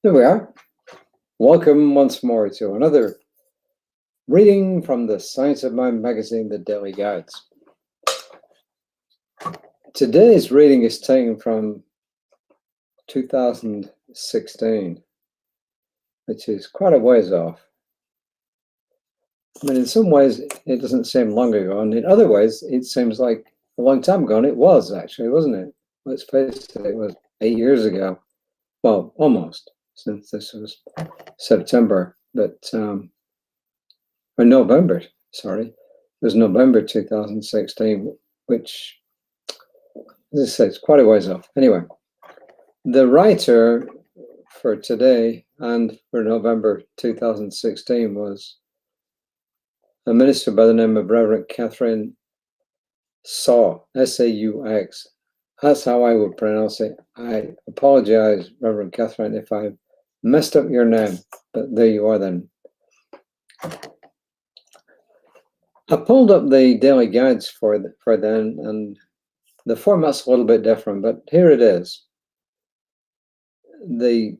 Here we are. Welcome once more to another reading from the Science of Mind magazine, The Daily Guides. Today's reading is taken from 2016, which is quite a ways off. I mean, in some ways, it doesn't seem long ago, and in other ways, it seems like a long time ago, and it was actually, wasn't it? Let's face it, it was 8 years ago. Well, almost, since this was September, but or November, sorry. It was November 2016, which, as I say, it's quite a ways off. Anyway, the writer for today and for November 2016 was a minister by the name of Reverend Catherine Saw, S-A-U-X. That's how I would pronounce it. I apologize, Reverend Catherine, if I messed up your name, but there you are then. I pulled up the daily guides for then, and the format's a little bit different, but here it is. The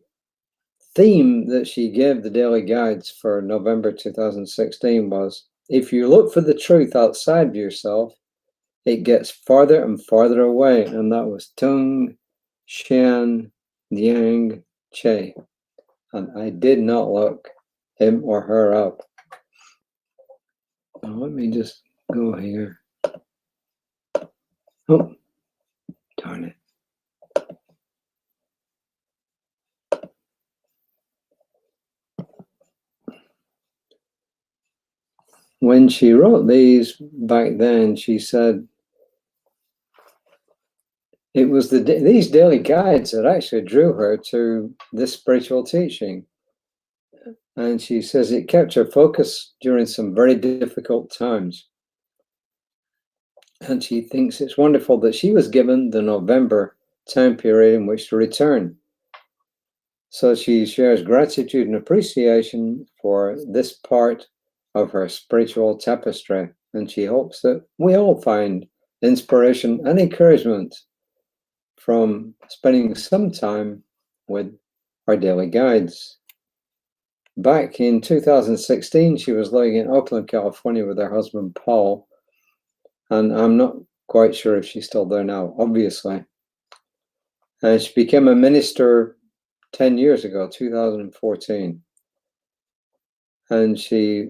theme that she gave the daily guides for November 2016 was, if you look for the truth outside of yourself, it gets farther and farther away, and that was Tung Shan Yang Che. And I did not look him or her up. Now, let me just go here. Oh, darn it. When she wrote these back then, she said it was these daily guides that actually drew her to this spiritual teaching. And she says it kept her focused during some very difficult times. And she thinks it's wonderful that she was given the November time period in which to return. So she shares gratitude and appreciation for this part of her spiritual tapestry. And she hopes that we all find inspiration and encouragement from spending some time with our daily guides. Back in 2016, she was living in Oakland, California with her husband, Paul. And I'm not quite sure if she's still there now, obviously. And she became a minister 10 years ago, 2014. And she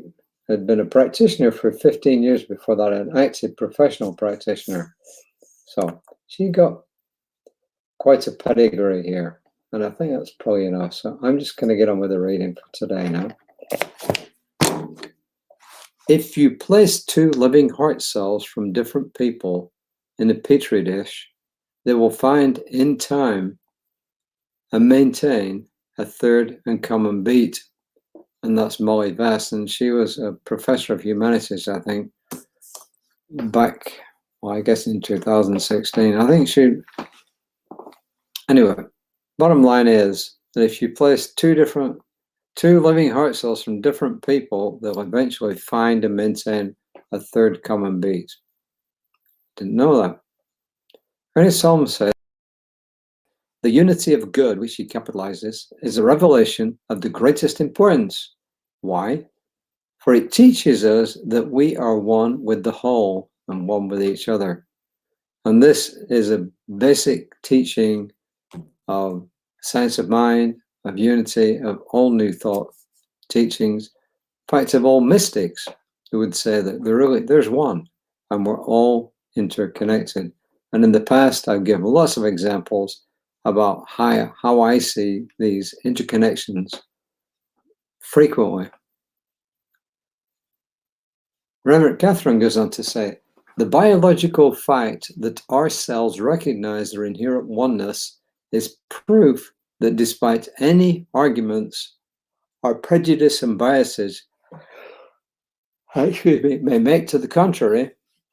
had been a practitioner for 15 years before that, an active professional practitioner. So she got quite a pedigree here. And I think that's probably enough. So I'm just going to get on with the reading for today now. If you place two living heart cells from different people in a petri dish, they will find in time and maintain a third and common beat. And that's Molly Vass. And she was a professor of humanities, I think, back, well, I guess in 2016. I think she, anyway, bottom line is that if you place two living heart cells from different people, they'll eventually find and maintain a third common beat. Didn't know that. Ernie Solomon said, the unity of good, which he capitalizes, is a revelation of the greatest importance. Why? For it teaches us that we are one with the whole and one with each other. And this is a basic teaching of science of mind, of unity, of all new thought teachings, in fact, of all mystics who would say that there's one and we're all interconnected. And in the past, I've given lots of examples about how I see these interconnections frequently. Reverend Catherine goes on to say, the biological fact that our cells recognize their inherent oneness is proof that despite any arguments or prejudice and biases may make to the contrary,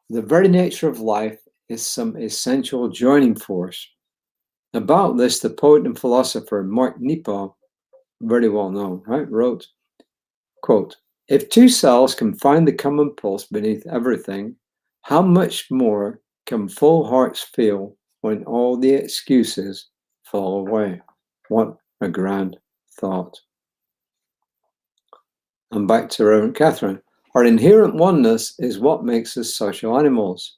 the very nature of life is some essential joining force. About this, the poet and philosopher Mark Nepo, very well known, right, wrote, quote, if two cells can find the common pulse beneath everything, how much more can full hearts feel when all the excuses fall away? What a grand thought. And back to Reverend Catherine. Our inherent oneness is what makes us social animals.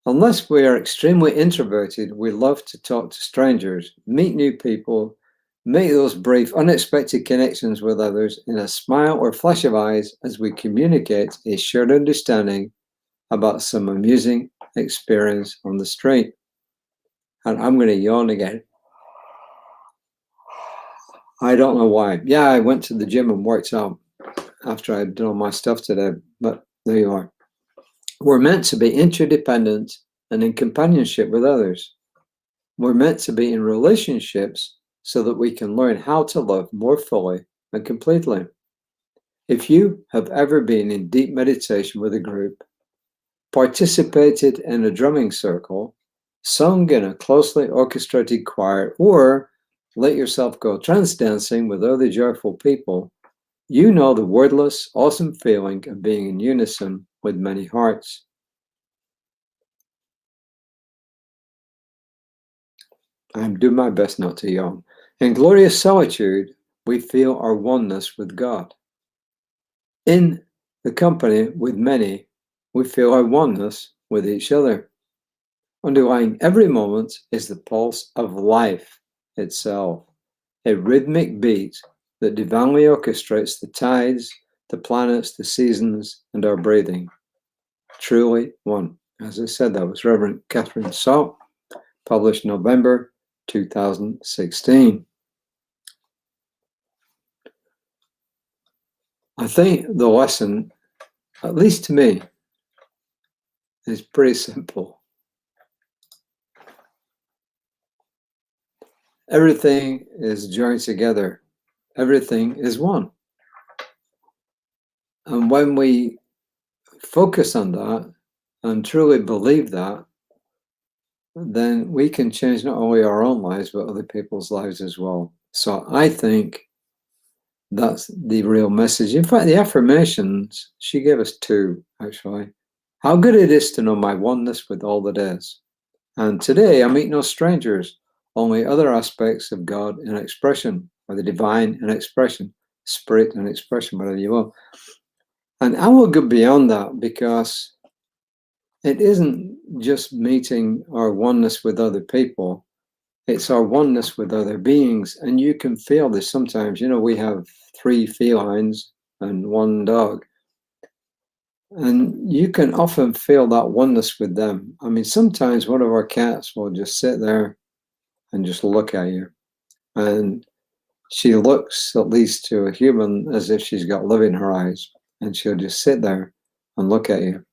Unless we are extremely introverted, we love to talk to strangers, meet new people, make those brief, unexpected connections with others in a smile or flash of eyes as we communicate a shared understanding about some amusing experience on the street. And I'm going to yawn again. I don't know why. Yeah, I went to the gym and worked out after I'd done all my stuff today, but there you are. We're meant to be interdependent and in companionship with others. We're meant to be in relationships so that we can learn how to love more fully and completely. If you have ever been in deep meditation with a group, participated in a drumming circle, sung in a closely orchestrated choir, or let yourself go trance dancing with other joyful people, you know the wordless, awesome feeling of being in unison with many hearts. I'm doing my best not to yawn. In glorious solitude, we feel our oneness with God. In the company with many, we feel our oneness with each other. Underlying every moment is the pulse of life itself, a rhythmic beat that divinely orchestrates the tides, the planets, the seasons, and our breathing. Truly one. As I said, that was Reverend Catherine Salt, published November 2016. I think the lesson, at least to me, is pretty simple. Everything is joined together. Everything is one. And when we focus on that and truly believe that, then we can change not only our own lives, but other people's lives as well. So I think that's the real message. In fact, the affirmations, she gave us two, actually. How good it is to know my oneness with all that is. And today I meet no strangers, only other aspects of God in expression, or the divine in expression, spirit in expression, whatever you will. And I will go beyond that, because it isn't just meeting our oneness with other people, it's our oneness with other beings. And you can feel this sometimes. You know, we have 3 felines and 1 dog. And you can often feel that oneness with them. I mean, sometimes one of our cats will just sit there and just look at you. And she looks, at least to a human, as if she's got love in her eyes. And she'll just sit there and look at you.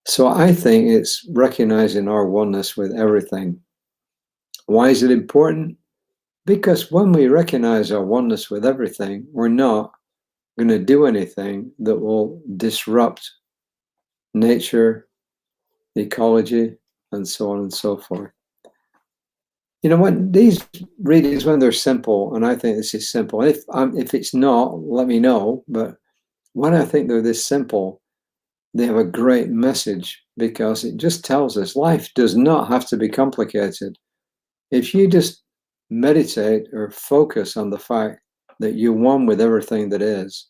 So I think it's recognizing our oneness with everything. Why is it important? Because when we recognize our oneness with everything, we're not going to do anything that will disrupt nature, ecology, and so on and so forth. You know, when these readings, when they're simple, and I think this is simple, and if it's not, let me know, but when I think they're this simple, they have a great message, because it just tells us life does not have to be complicated. If you just meditate or focus on the fact that you're one with everything that is,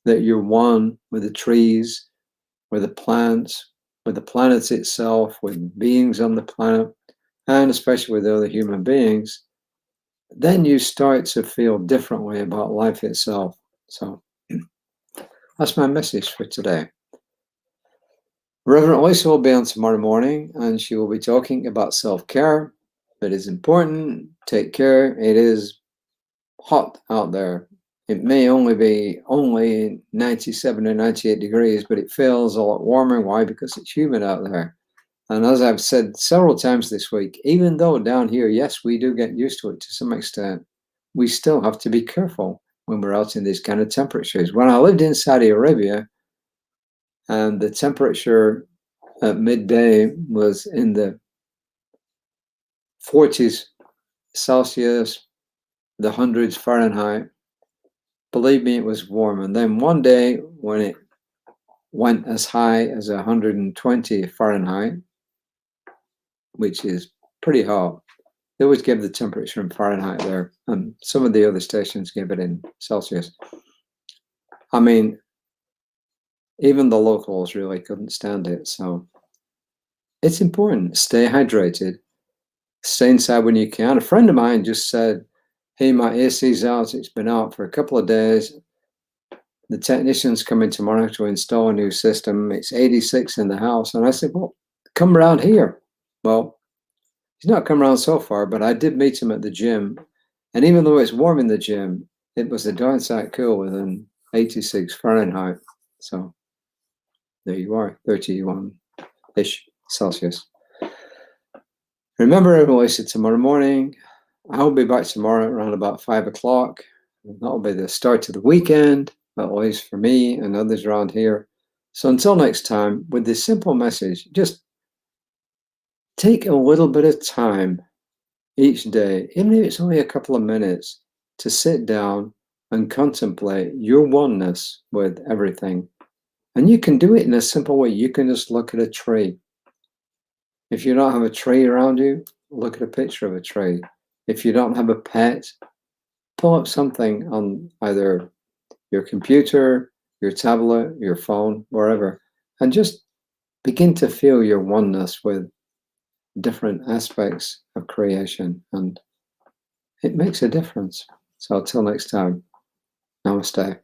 that you're one with the trees, with the plants, with the planet itself, with beings on the planet, and especially with other human beings, then you start to feel differently about life itself. So that's my message for today. Reverend Lisa will be on tomorrow morning, and she will be talking about self-care. It is important. Take care. It is hot out there. It may only be 97 or 98 degrees, but it feels a lot warmer. Why? Because it's humid out there. And as I've said several times this week, even though down here, yes, we do get used to it to some extent, we still have to be careful when we're out in these kind of temperatures. When I lived in Saudi Arabia, and the temperature at midday was in the 40s Celsius, the hundreds Fahrenheit, believe me, it was warm. And then one day when it went as high as 120 Fahrenheit, which is pretty hot, They always give the temperature in Fahrenheit there, and some of the other stations give it in Celsius. I mean, even the locals really couldn't stand it. So it's important. Stay hydrated. Stay inside when you can. A friend of mine just said, hey, my AC's out. It's been out for a couple of days. The technician's coming tomorrow to install a new system. It's 86 in the house. And I said, well, come around here. Well, he's not come around so far, but I did meet him at the gym. And even though it's warm in the gym, it was a darn sight cool within 86 Fahrenheit. So there you are, 31-ish Celsius. Remember, I release it tomorrow morning. I'll be back tomorrow around about 5 o'clock. That'll be the start of the weekend, at least for me and others around here. So until next time, with this simple message, just take a little bit of time each day, even if it's only a couple of minutes, to sit down and contemplate your oneness with everything. And you can do it in a simple way. You can just look at a tree. If you don't have a tree around you, look at a picture of a tree. If you don't have a pet, pull up something on either your computer, your tablet, your phone, wherever, and just begin to feel your oneness with different aspects of creation. And it makes a difference. So until next time, namaste.